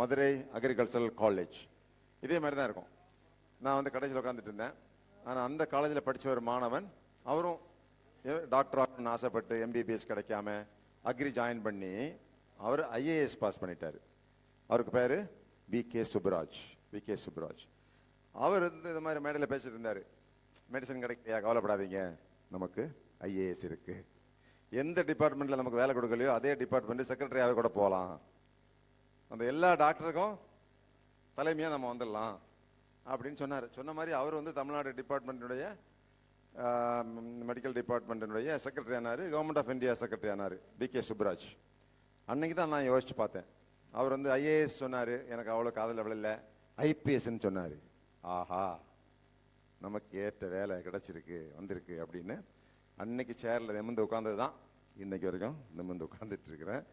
Madurai agricultural college. இதே மாதிரி தான் இருக்கும். நான் வந்து கடைசியில் உட்காந்துட்டு இருந்தேன். ஆனால் அந்த காலேஜில் படித்த ஒரு மாணவன், அவரும் டாக்டர் ஆகணும்னு ஆசைப்பட்டு எம்பிபிஎஸ் கிடைக்காம அக்ரி ஜாயின் பண்ணி அவர் ஐஏஎஸ் பாஸ் பண்ணிட்டார். அவருக்கு பேர் விகே சுப்ராஜ். விகே சுப்ராஜ் அவர் வந்து இந்த மாதிரி மேடையில் பேசிட்டு இருந்தார். மெடிசன் கிடைக்கலையா, கவலைப்படாதீங்க, நமக்கு ஐஏஎஸ் இருக்கு. எந்த டிபார்ட்மெண்ட்டில் நமக்கு வேலை கொடுக்கலையோ அதே டிபார்ட்மெண்ட் செக்ரட்டரியாக கூட போகலாம். அந்த எல்லா டாக்டருக்கும் தலைமையாக நம்ம வந்துடலாம் அப்படின்னு சொன்னார். சொன்ன மாதிரி அவர் வந்து தமிழ்நாடு டிபார்ட்மெண்ட்டுடைய மெடிக்கல் டிபார்ட்மெண்ட்டினுடைய செக்ரட்டரி ஆனார். கவர்மெண்ட் ஆஃப் இந்தியா செக்ரட்டரி ஆனார் விகே சுப்ராஜ். அன்னைக்கு தான் நான் யோசிச்சு பார்த்தேன். அவர் வந்து ஐஏஎஸ் சொன்னார், எனக்கு அவ்வளோ காதல் விழல. ஐபிஎஸ்ன்னு சொன்னார். ஆஹா, நமக்கு ஏற்ற வேலை கிடைச்சிருக்கு, வந்திருக்கு அப்படின்னு அன்னைக்கு சேரில் நிமிர்ந்து உட்காந்தது தான் இன்னைக்கு வரைக்கும் நிமிர்ந்து உட்காந்துட்டு இருக்கிறேன்.